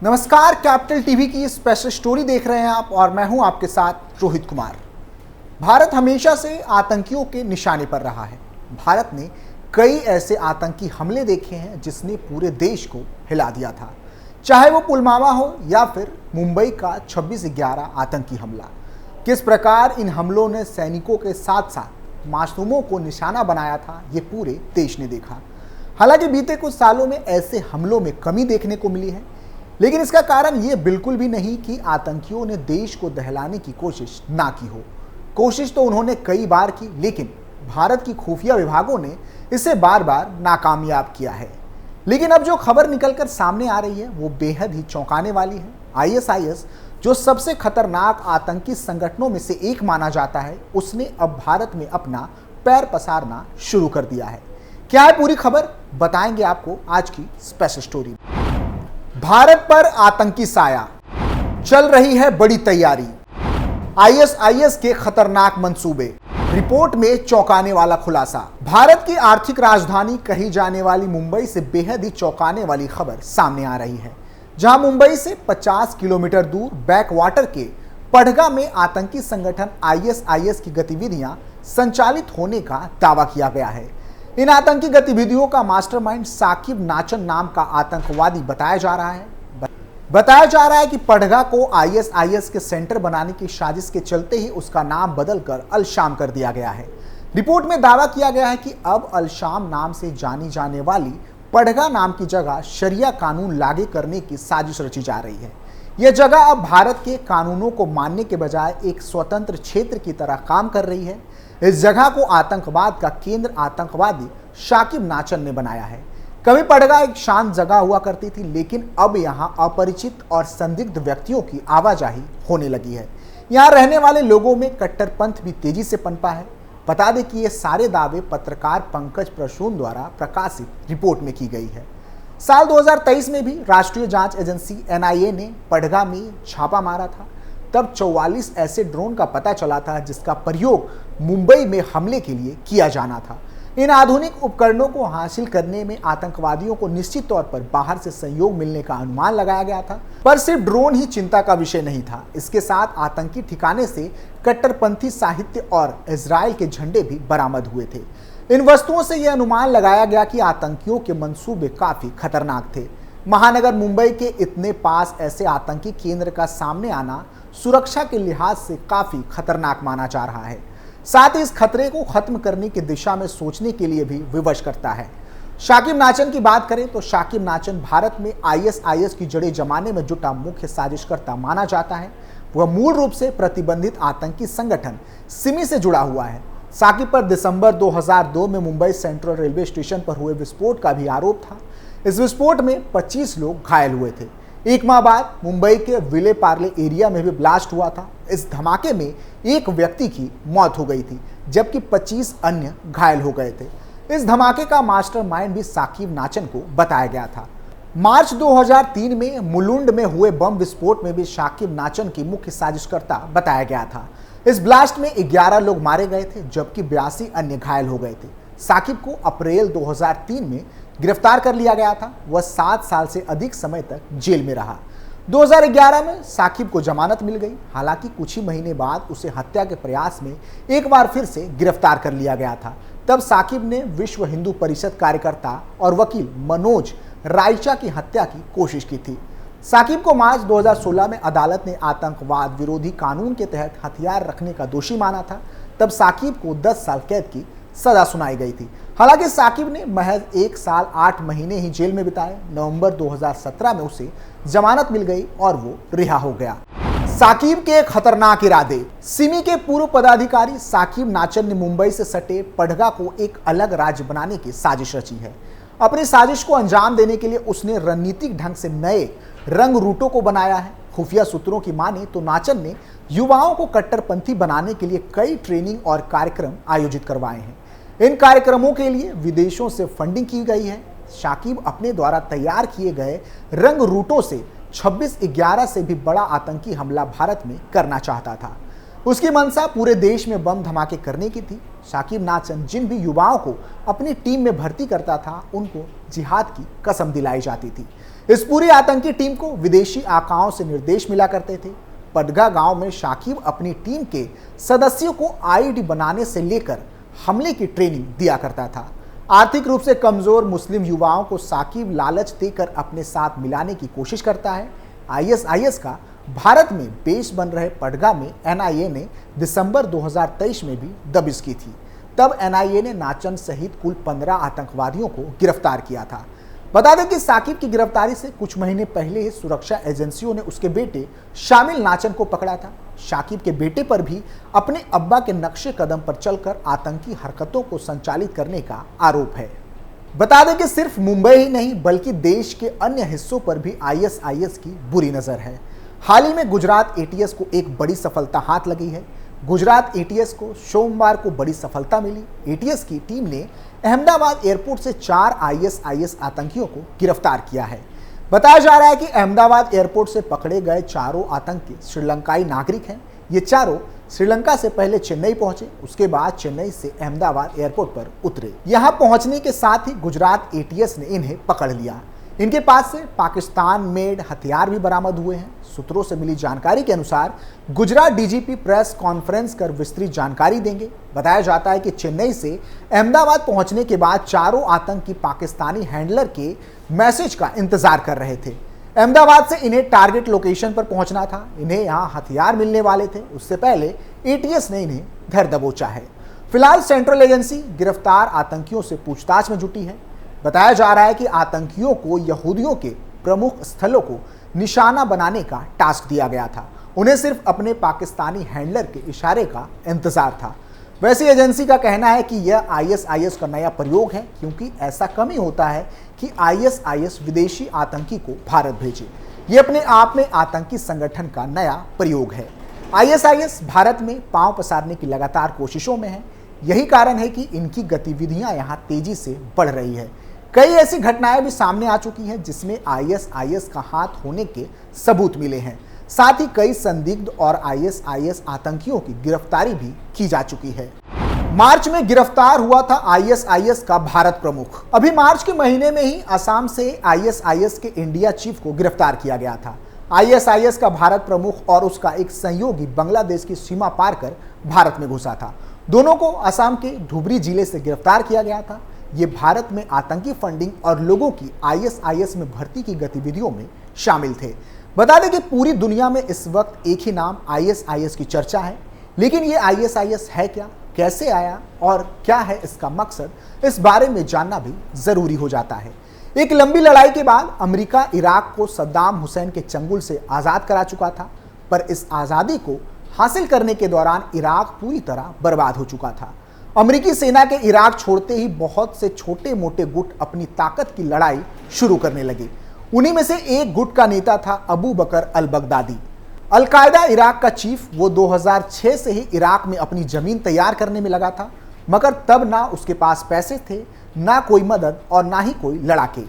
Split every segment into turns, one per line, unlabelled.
नमस्कार, capital TV की special story देख रहे हैं आप और मैं हूं आपके साथ रोहित कुमार। भारत हमेशा से आतंकियों के निशाने पर रहा है। भारत ने कई ऐसे आतंकी हमले देखे हैं जिसने पूरे देश को हिला दिया था, चाहे वो पुलवामा हो या फिर मुंबई का 26/11 आतंकी हमला। किस प्रकार इन हमलों ने सैनिकों के साथ साथ मासूमों को निशाना बनाया था, ये पूरे देश ने देखा। हालांकि बीते कुछ सालों में ऐसे हमलों में कमी देखने को मिली है, लेकिन इसका कारण ये बिल्कुल भी नहीं कि आतंकियों ने देश को दहलाने की कोशिश ना की हो। कोशिश तो उन्होंने कई बार की, लेकिन भारत की खुफिया विभागों ने इसे बार बार नाकामयाब किया है। लेकिन अब जो खबर निकलकर सामने आ रही है वो बेहद ही चौंकाने वाली है। आईएसआईएस, जो सबसे खतरनाक आतंकी संगठनों में से एक माना जाता है, उसने अब भारत में अपना पैर पसारना शुरू कर दिया है। क्या है पूरी खबर, बताएंगे आपको आज की स्पेशल स्टोरी। भारत पर आतंकी साया, चल रही है बड़ी तैयारी। आईएसआईएस के खतरनाक मंसूबे, रिपोर्ट में चौंकाने वाला खुलासा। भारत की आर्थिक राजधानी कही जाने वाली मुंबई से बेहद ही चौंकाने वाली खबर सामने आ रही है, जहां मुंबई से 50 किलोमीटर दूर बैकवाटर के पड़गा में आतंकी संगठन आईएसआईएस की गतिविधियां संचालित होने का दावा किया गया है। इन आतंकी गतिविधियों का मास्टरमाइंड साकिब नाचन नाम का आतंकवादी बताया जा रहा है कि पड़गा को आईएसआईएस के सेंटर बनाने की साजिश के चलते ही उसका नाम बदलकर अल शाम कर दिया गया है। रिपोर्ट में दावा किया गया है कि अब अल शाम नाम से जानी जाने वाली पड़गा नाम की जगह शरिया कानून लागू करने की साजिश रची जा रही है। यह जगह अब भारत के कानूनों को मानने के बजाय एक स्वतंत्र क्षेत्र की तरह काम कर रही है। इस जगह को आतंकवाद का केंद्र आतंकवादी साकिब नाचन ने बनाया है। कभी पड़गा एक शांत जगह हुआ करती थी, लेकिन अब यहां अपरिचित और संदिग्ध व्यक्तियों की आवाजाही होने लगी है। यहां रहने वाले लोगों में कट्टरपंथ भी तेजी से पनपा है। बता दें कि ये सारे दावे पत्रकार पंकज प्रसून द्वारा प्रकाशित रिपोर्ट में की गई है। साल 2023 में भी राष्ट्रीय जांच एजेंसी एनआईए ने पड़गा में छापा मारा था। तब 44 ऐसे ड्रोन का पता चला था जिसका प्रयोग मुंबई में हमले के लिए किया जाना था। इन आधुनिक उपकरणों को हासिल करने में आतंकवादियों को निश्चित तौर पर बाहर से सहयोग मिलने का अनुमान लगाया गया था। पर सिर्फ ड्रोन ही चिंता का विषय नहीं था, इसके साथ आतंकी ठिकाने से कट्टरपंथी साहित्य और इजराइल के झंडे भी बरामद हुए थे। इन वस्तुओं से यह अनुमान लगाया गया कि आतंकियों के मंसूबे काफी खतरनाक थे। महानगर मुंबई के इतने पास ऐसे आतंकी केंद्र का सामने आना सुरक्षा के लिहाज से काफी खतरनाक माना जा रहा है। साथ ही इस खतरे को खत्म करने की दिशा में सोचने के लिए भी विवश करता है। साकिब नाचन की बात करें तो साकिब नाचन भारत में आईएसआईएस की जड़ें जमाने में जुटा मुख्य साजिशकर्ता माना जाता है। वह मूल रूप से प्रतिबंधित आतंकी संगठन सिमी से जुड़ा हुआ है। साकिब पर दिसंबर 2002 में मुंबई सेंट्रल रेलवे स्टेशन पर हुए विस्फोट का भी आरोप था। इस विस्फोट में 25 लोग घायल हुए थे। एक माह बाद मुंबई के विले पार्ले एरिया में भी ब्लास्ट हुआ था। इस धमाके में एक व्यक्ति की मौत हो गई थी, जबकि 25 अन्य घायल हो गए थे। इस धमाके का मास्टरमाइंड भी साकिब नाचन को बताया गया था। मार्च 2003 में मुलुंड में हुए बम विस्फोट में भी साकिब नाचन की मुख्य साजिशकर्ता बताया गया था। इस ब्लास्ट में 11 लोग मारे गए थे, जबकि 82 अन्य घायल हो गए थे। साकिब को अप्रैल 2003 में गिरफ्तार कर लिया गया था। वह 7 साल से अधिक समय तक जेल में रहा। 2011 में साकिब को जमानत मिल गई। हालांकि कुछ ही महीने बाद उसे हत्या के प्रयास में एक बार फिर से गिरफ्तार कर लिया गया था। तब साकिब ने विश्व हिंदू परिषद कार्यकर्ता और वकील मनोज रायचा की हत्या की कोशिश की थी। साकिब को मार्च 2016 में अदालत ने आतंकवाद विरोधी कानून के तहत हथियार रखने का दोषी माना था। तब साकिब को 10 साल कैद की सजा सुनाई गई थी। हालांकि साकिब ने महज 1 साल 8 महीने ही जेल में बिताए। नवंबर 2017 में उसे जमानत मिल गई और वो रिहा हो गया। साकिब के खतरनाक इरादे। सिमी के पूर्व पदाधिकारी साकिब नाचन ने मुंबई से सटे पड़गा को एक अलग राज्य बनाने की साजिश रची है। अपनी साजिश को अंजाम देने के लिए उसने रणनीतिक ढंग से नए रंग रूटों को बनाया है। खुफिया सूत्रों की माने तो नाचन ने युवाओं को कट्टरपंथी बनाने के लिए कई ट्रेनिंग और कार्यक्रम आयोजित करवाए हैं। इन कार्यक्रमों के लिए विदेशों से फंडिंग की गई है। साकिब अपने द्वारा तैयार किए गए रंग रूटों से 26/11 से भी बड़ा आतंकी हमला भारत में करना चाहता था। उसकी मंशा पूरे देश में बम धमाके करने की थी। साकिब नाचन जिन भी युवाओं को अपनी टीम में भर्ती करता था, उनको जिहाद की कसम दिलाई जाती थी। इस पूरी आतंकी टीम को विदेशी आकाओं से निर्देश मिला करते थे। पडगा गांव में शाकिब अपनी टीम के सदस्यों को आईडी बनाने से लेकर हमले की ट्रेनिंग दिया करता था। आर्थिक रूप से कमजोर मुस्लिम युवाओं को शाकिब लालच देकर अपने साथ मिलाने की कोशिश करता है। आईएसआईएस का भारत में बेस बन रहे पडगा में एनआईए ने दिसंबर 2023 में भी दबिश की थी। तब एनआईए ने नाचन सहित कुल 15 आतंकवादियों को गिरफ्तार किया था। बता दें कि शाकिब की गिरफ्तारी से कुछ महीने पहले ही सुरक्षा एजेंसियों ने उसके बेटे शामिल नाचन को पकड़ा था। शाकिब के बेटे पर भी अपने अब्बा के नक्शे कदम पर चलकर आतंकी हरकतों को संचालित करने का आरोप है। बता दें कि सिर्फ मुंबई ही नहीं बल्कि देश के अन्य हिस्सों पर भी आईएसआईएस की बुरी नजर है। हाल ही में गुजरात एटीएस को एक बड़ी सफलता हाथ लगी है। गुजरात एटीएस को सोमवार को बड़ी सफलता मिली। एटीएस की टीम ने अहमदाबाद एयरपोर्ट से 4 आईएसआईएस आतंकियों को गिरफ्तार किया है। बताया जा रहा है कि अहमदाबाद एयरपोर्ट से पकड़े गए चारों आतंकी श्रीलंकाई नागरिक हैं। ये चारों श्रीलंका से पहले चेन्नई पहुंचे, उसके बाद चेन्नई से अहमदाबाद एयरपोर्ट पर उतरे। यहां पहुंचने के साथ ही गुजरात एटीएस ने इन्हें पकड़ लिया। इनके पास से पाकिस्तान मेड हथियार भी बरामद हुए हैं। सूत्रों से मिली जानकारी के अनुसार गुजरात डीजीपी प्रेस कॉन्फ्रेंस कर विस्तृत जानकारी देंगे। बताया जाता है कि चेन्नई से अहमदाबाद पहुंचने के बाद चारों आतंकी पाकिस्तानी हैंडलर के मैसेज का इंतजार कर रहे थे। अहमदाबाद से इन्हें टारगेट लोकेशन पर पहुंचना था। इन्हें यहां हथियार मिलने वाले थे। उससे पहले एटीएस ने इन्हें धर दबोचा है। फिलहाल सेंट्रल एजेंसी गिरफ्तार आतंकियों से पूछताछ में जुटी है। बताया जा रहा है कि आतंकियों को यहूदियों के प्रमुख स्थलों को निशाना बनाने का टास्क दिया गया था। उन्हें सिर्फ अपने पाकिस्तानी हैंडलर के इशारे का इंतजार था। वैसे एजेंसी का कहना है कि यह आईएसआईएस का नया प्रयोग है, क्योंकि ऐसा कम ही होता है कि आईएसआईएस विदेशी आतंकी को भारत भेजे। ये अपने आप में आतंकी संगठन का नया प्रयोग है। आईएसआईएस भारत में पांव पसारने की लगातार कोशिशों में है। यही कारण है कि इनकी गतिविधियां यहां तेजी से बढ़ रही है। कई ऐसी घटनाएं भी सामने आ चुकी हैं जिसमें आईएसआईएस का हाथ होने के सबूत मिले हैं। साथ ही कई संदिग्ध और आईएसआईएस आतंकियों की गिरफ्तारी भी की जा चुकी है। मार्च में गिरफ्तार हुआ था आईएसआईएस का भारत प्रमुख। अभी मार्च के महीने में ही असम से आईएसआईएस के इंडिया चीफ को गिरफ्तार किया गया था। आईएसआईएस का भारत प्रमुख और उसका एक सहयोगी बांग्लादेश की सीमा पार कर भारत में घुसा था। दोनों को असम के धुबरी जिले से गिरफ्तार किया गया था। ये भारत में आतंकी फंडिंग और लोगों की आईएसआईएस में भर्ती की गतिविधियों में शामिल थे। बता दें कि पूरी दुनिया में इस वक्त एक ही नाम आईएसआईएस की चर्चा है, लेकिन ये आईएसआईएस है क्या, कैसे आया और क्या है इसका मकसद, इस बारे में जानना भी जरूरी हो जाता है। एक लंबी लड़ाई के बाद अमेरिका इराक को सद्दाम हुसैन के चंगुल से आज़ाद करा चुका था, पर इस आज़ादी को हासिल करने के दौरान इराक पूरी तरह बर्बाद हो चुका था। अमेरिकी सेना के इराक छोड़ते ही बहुत से छोटे मोटे गुट अपनी ताकत की लड़ाई शुरू करने लगे। उन्हीं में से एक गुट का नेता था अबू बकर अल बगदादी। अल कायदा इराक का चीफ वो 2006 से ही इराक में अपनी जमीन तैयार करने में लगा था, मगर तब ना उसके पास पैसे थे, ना कोई मदद और ना ही कोई लड़ाके।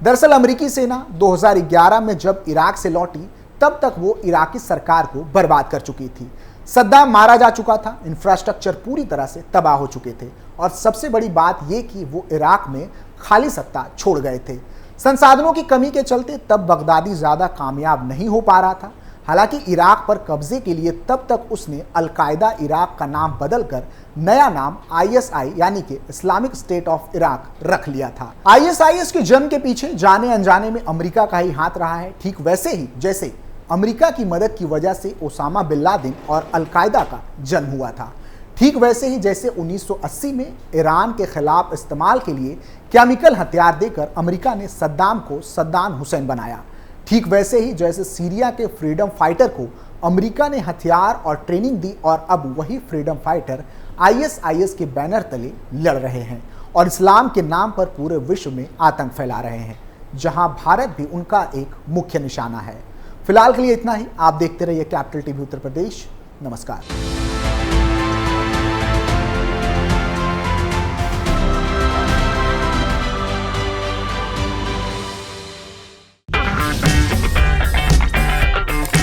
दरअसल अमेरिकी सेना 2011 में जब इराक से लौटी तब तक वो इराकी सरकार को बर्बाद कर चुकी थी। सद्दाम मारा जा चुका था, इंफ्रास्ट्रक्चर पूरी तरह से तबाह हो चुके थे और सबसे बड़ी बात यह कि वो इराक में खाली सत्ता छोड़ गए थे। संसाधनों की कमी के चलते तब बगदादी ज़्यादा कामयाब नहीं हो पा रहा था। हालांकि इराक पर कब्जे के लिए तब तक उसने अल कायदा इराक का नाम बदलकर नया नाम आईएसआई यानी कि इस्लामिक स्टेट ऑफ इराक रख लिया था। आईएसआईएस के जन्म के पीछे जाने अनजाने में अमेरिका का ही हाथ रहा है। ठीक वैसे ही जैसे अमेरिका की मदद की वजह से ओसामा बिन लादेन और अल कायदा का जन्म हुआ था, ठीक वैसे ही जैसे 1980 में ईरान के खिलाफ इस्तेमाल के लिए केमिकल हथियार देकर अमेरिका ने सद्दाम को सद्दाम हुसैन बनाया, ठीक वैसे ही जैसे सीरिया के फ्रीडम फाइटर को अमेरिका ने हथियार और ट्रेनिंग दी और अब वही फ्रीडम फाइटर आईएसआईएस के बैनर तले लड़ रहे हैं और इस्लाम के नाम पर पूरे विश्व में आतंक फैला रहे हैं, जहां भारत भी उनका एक मुख्य निशाना है। फिलहाल के लिए इतना ही। आप देखते रहिए कैपिटल टीवी उत्तर प्रदेश। नमस्कार।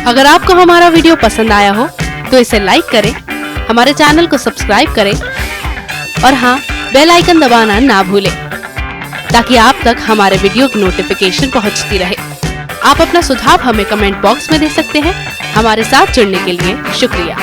अगर आपको हमारा वीडियो पसंद आया हो तो इसे लाइक करें, हमारे चैनल को सब्सक्राइब करें और हाँ, बेल आइकन दबाना ना भूलें ताकि आप तक हमारे वीडियो की नोटिफिकेशन पहुंचती रहे। आप अपना सुझाव हमें कमेंट बॉक्स में दे सकते हैं। हमारे साथ जुड़ने के लिए शुक्रिया।